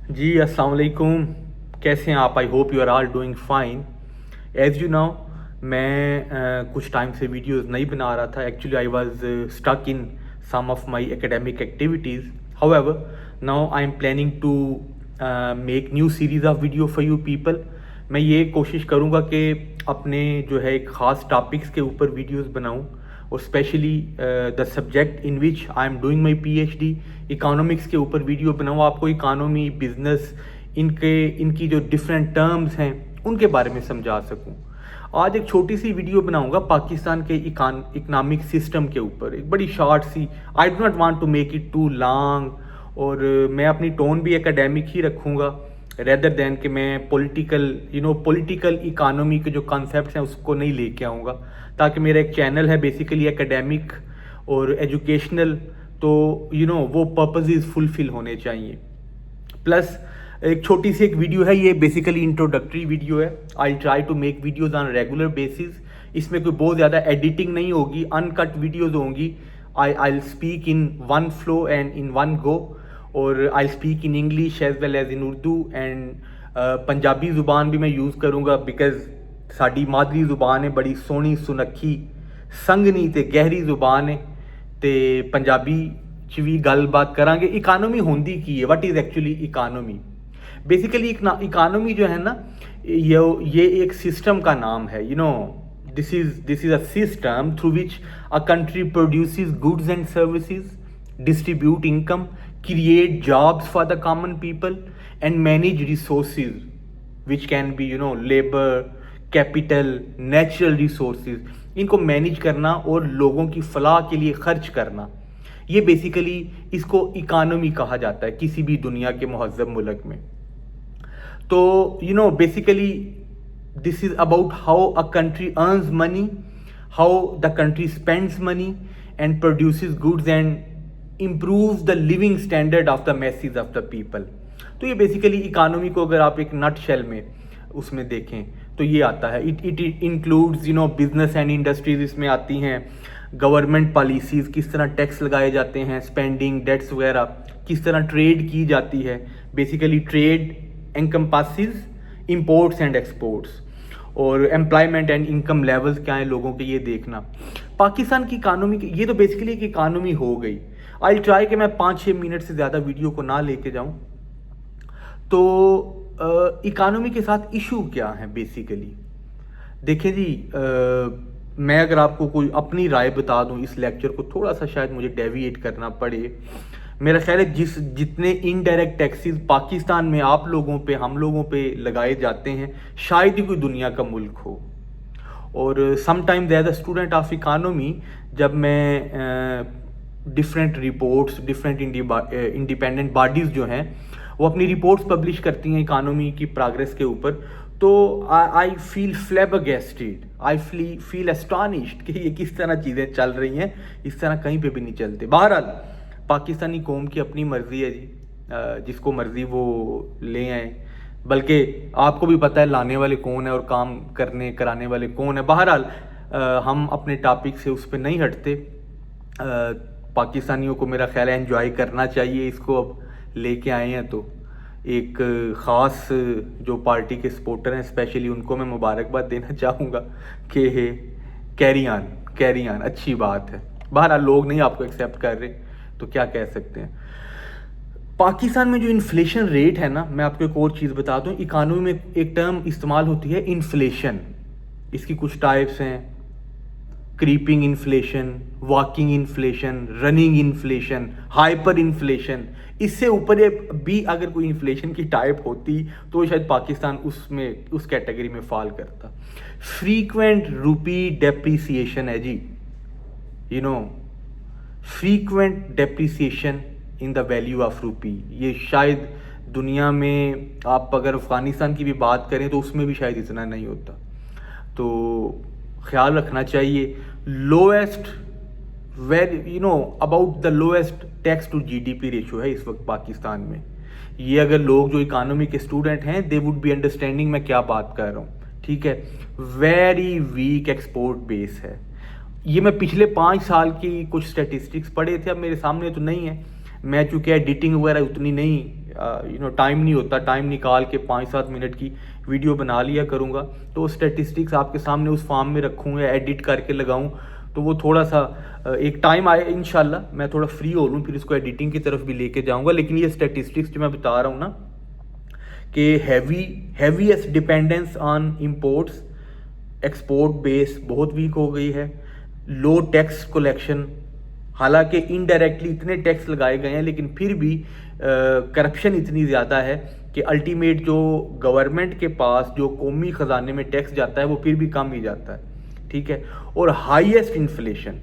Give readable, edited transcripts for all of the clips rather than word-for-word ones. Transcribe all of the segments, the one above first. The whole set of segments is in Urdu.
جی السلام علیکم. کیسے ہیں آپ؟ I hope you are all doing fine. As you know میں کچھ ٹائم سے ویڈیوز نہیں بنا رہا تھا. Actually I was stuck in some of my academic activities. However now I am planning to make new series of video for you people. میں یہ کوشش کروں گا کہ اپنے جو ہے ایک خاص ٹاپکس کے اوپر ویڈیوز بناؤں, اور specially the subject in which I am doing my P H D economics کے اوپر ویڈیو بناؤں. آپ کو اکانومی, بزنس, ان کی جو ڈفرینٹ ٹرمز ہیں ان کے بارے میں سمجھا سکوں. آج ایک چھوٹی سی ویڈیو بناؤں گا پاکستان کے اکنامک سسٹم کے اوپر, ایک بڑی شارٹ سی. I do not want to make it too long, اور میں اپنی ٹون بھی اکیڈیمک ہی رکھوں گا ریدر دین کہ میں پولیٹیکل اکانومی کے جو کانسیپٹس ہیں اس کو نہیں لے کے آؤں گا, تاکہ میرا ایک چینل ہے بیسیکلی اکیڈیمک اور ایجوکیشنل, تو وہ پرپزز فلفل ہونے چاہیے. پلس ایک چھوٹی سی ایک ویڈیو ہے, یہ بیسیکلی انٹروڈکٹری ویڈیو ہے. I try to make videos on regular basis. اس میں کوئی بہت زیادہ ایڈیٹنگ نہیں ہوگی, ان کٹ ویڈیوز ہوں گی. I speak in one flow and in one go, اور I speak in English as well as in Urdu, and Punjabi زبان بھی میں یوز کروں گا بیکاز ساڈی مادری زبان ہے, بڑی سونی سنکھی سنگنی تے گہری زبان ہے. تے پنجابی چ بھی گل بات کران گے. اکانومی ہوندی کی ہے, what is actually economy? Basically economy جو ہے نا, یہ ایک سسٹم کا نام ہے. This is a system through which a country produces goods and services, distribute income, create jobs for the common people, and manage resources which can be labour, capital, natural resources. ان کو مینیج کرنا اور لوگوں کی فلاح کے لیے خرچ کرنا, یہ بیسیکلی اس کو اکانومی کہا جاتا ہے کسی بھی دنیا کے مہذب ملک میں. تو basically this is about how a country earns money, how the country spends money and produces goods and improves the living standard of the masses of the people. تو یہ بیسیکلی اکانومی کو اگر آپ ایک نٹ شیل میں اس میں دیکھیں تو یہ آتا ہے. It includes business and industries اس میں آتی ہیں, گورنمنٹ پالیسیز, کس طرح ٹیکس لگائے جاتے ہیں, اسپینڈنگ, ڈیٹس وغیرہ, کس طرح ٹریڈ کی جاتی ہے. Basically trade encompasses imports and exports, اور امپلائمنٹ اینڈ انکم لیولز کیا ہیں لوگوں کے, یہ دیکھنا. پاکستان کی اکانومی, یہ تو بیسیکلی ایک اکانومی ہو گئی. آئی ٹرائی کہ میں 5-6 منٹ سے زیادہ ویڈیو کو نہ لے کے جاؤں. تو اکانومی کے ساتھ ایشو کیا ہیں بیسیکلی؟ دیکھیں جی, میں اگر آپ کو کوئی اپنی رائے بتا دوں, اس لیکچر کو تھوڑا سا شاید مجھے ڈیویٹ کرنا پڑے. میرا خیال ہے جتنے انڈائریکٹ ٹیکسز پاکستان میں آپ لوگوں پہ, ہم لوگوں پہ لگائے جاتے ہیں, شاید ہی کوئی دنیا کا ملک ہو. اور some times as a student of economy, جب میں different reports, different independent bodies جو ہیں وہ اپنی رپورٹس پبلش کرتی ہیں اکانومی کی پروگریس کے اوپر, تو آئی فیل فلیبگیسٹڈ, آئی فیل اسٹانشڈ کہ یہ کس طرح چیزیں چل رہی ہیں, اس طرح کہیں پہ بھی نہیں چلتے. بہرحال پاکستانی قوم کی اپنی مرضی ہے جی, جس کو مرضی وہ لے آئیں. بلکہ آپ کو بھی پتہ ہے لانے والے کون ہیں اور کام کرانے والے کون ہیں. بہرحال ہم اپنے ٹاپک سے اس پہ نہیں ہٹتے. پاکستانیوں کو میرا خیال ہے انجوائے کرنا چاہیے اس کو. اب لے کے آئے ہیں تو ایک خاص جو پارٹی کے سپورٹر ہیں اسپیشلی ان کو میں مبارکباد دینا چاہوں گا کہ کیری آن, اچھی بات ہے. بہرحال لوگ نہیں آپ کو ایکسیپٹ کر رہے تو کیا کہہ سکتے ہیں. پاکستان میں جو انفلیشن ریٹ ہے نا, میں آپ کو ایک اور چیز بتا دوں. اکانومی میں ایک ٹرم استعمال ہوتی ہے انفلیشن. اس کی کچھ ٹائپس ہیں, creeping inflation, walking inflation, running inflation, hyperinflation. اس سے اوپر بھی اگر کوئی انفلیشن کی ٹائپ ہوتی تو شاید پاکستان اس کیٹیگری میں فال کرتا. فریکوینٹ روپی ڈیپریسیشن ہے جی, frequent depreciation in the value of rupee. یہ شاید دنیا میں آپ اگر افغانستان کی بھی بات کریں تو اس میں بھی شاید اتنا نہیں ہوتا. تو خیال رکھنا چاہیے. Lowest about the lowest tax to G D P ratio ہے اس وقت پاکستان میں. یہ اگر لوگ جو اکانومی کے اسٹوڈنٹ ہیں دے وڈ بی انڈرسٹینڈنگ میں کیا بات کر رہا ہوں, ٹھیک ہے. ویری ویک ایکسپورٹ بیس ہے. یہ میں پچھلے 5 سال کی کچھ اسٹیٹسٹکس پڑھے تھے, اب میرے سامنے تو نہیں ہے. میں چونکہ ایڈیٹنگ وغیرہ اتنی نہیں ٹائم نہیں ہوتا, ٹائم نکال کے 5-7 منٹ کی ویڈیو بنا لیا کروں گا, تو وہ اسٹیٹسٹکس آپ کے سامنے اس فارم میں رکھوں یا ایڈٹ کر کے لگاؤں, تو وہ تھوڑا سا ایک ٹائم آئے انشاءاللہ میں تھوڑا فری ہو لوں, پھر اس کو ایڈیٹنگ کی طرف بھی لے کے جاؤں گا. لیکن یہ اسٹیٹسٹکس جو میں بتا رہا ہوں نا کہ heaviest dependence on imports, export base بہت ویک ہو گئی ہے, لو ٹیکس کلیکشن, حالانکہ انڈائریکٹلی اتنے ٹیکس لگائے گئے ہیں لیکن پھر بھی کرپشن اتنی زیادہ ہے کہ الٹیمیٹ جو گورنمنٹ کے پاس جو قومی خزانے میں ٹیکس جاتا ہے وہ پھر بھی کم ہی جاتا ہے, ٹھیک ہے. اور ہائیسٹ انفلیشن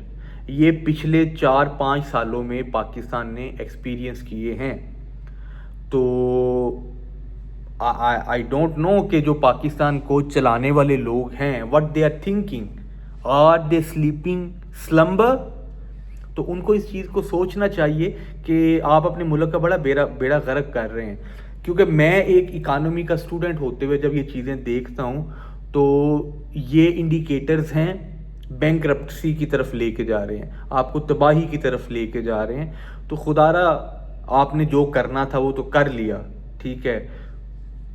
یہ پچھلے 4-5 سالوں میں پاکستان نے ایکسپیرینس کیے ہیں. تو آئی ڈونٹ نو کہ جو پاکستان کو چلانے والے لوگ ہیں what they are thinking, are they sleeping slumber. تو ان کو اس چیز کو سوچنا چاہیے کہ آپ اپنے ملک کا بڑا بیڑا غرق کر رہے ہیں. کیونکہ میں ایک اکانومی کا اسٹوڈنٹ ہوتے ہوئے جب یہ چیزیں دیکھتا ہوں تو یہ انڈیکیٹرز ہیں بینکرپٹسی کی طرف لے کے جا رہے ہیں, آپ کو تباہی کی طرف لے کے جا رہے ہیں. تو خدا را آپ نے جو کرنا تھا وہ تو کر لیا, ٹھیک ہے.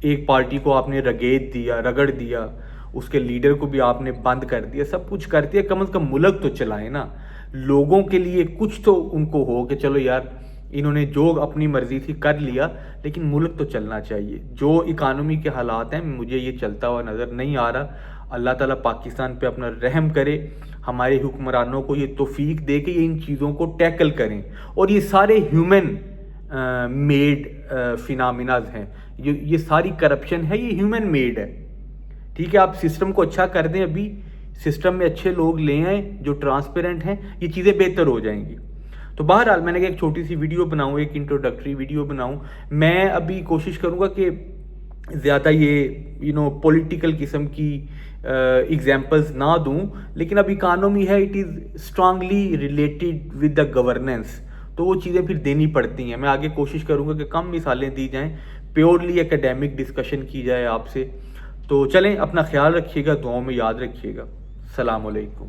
ایک پارٹی کو آپ نے رگڑ دیا, اس کے لیڈر کو بھی آپ نے بند کر دیا, سب کچھ کر دیا, کم از کم ملک تو چلائیں نا. لوگوں کے لیے کچھ تو ان کو ہو کہ چلو یار انہوں نے جو اپنی مرضی تھی کر لیا, لیکن ملک تو چلنا چاہیے. جو اکانومی کے حالات ہیں مجھے یہ چلتا ہوا نظر نہیں آ رہا. اللہ تعالیٰ پاکستان پہ اپنا رحم کرے, ہمارے حکمرانوں کو یہ توفیق دے کہ یہ ان چیزوں کو ٹیکل کریں. اور یہ سارے ہیومن میڈ فینامیناز ہیں, یہ ساری کرپشن ہے یہ ہیومن میڈ ہے, ٹھیک ہے. آپ سسٹم کو اچھا کر دیں, ابھی سسٹم میں اچھے لوگ لے آئیں جو ٹرانسپیرنٹ ہیں, یہ چیزیں بہتر ہو جائیں گی. تو بہرحال میں نے کہا ایک چھوٹی سی ویڈیو بناؤں, ایک انٹروڈکٹری ویڈیو بناؤں. میں ابھی کوشش کروں گا کہ زیادہ یہ پولیٹیکل قسم کی ایگزامپلز نہ دوں, لیکن اب اکانومی ہے, it is strongly related with the governance, تو وہ چیزیں پھر دینی پڑتی ہیں. میں آگے کوشش کروں گا کہ کم مثالیں دی جائیں, پیورلی اکیڈیمک ڈسکشن کی جائے آپ سے. تو چلیں, اپنا خیال رکھیے گا, دعاؤں میں یاد رکھیے گا. السلام علیکم.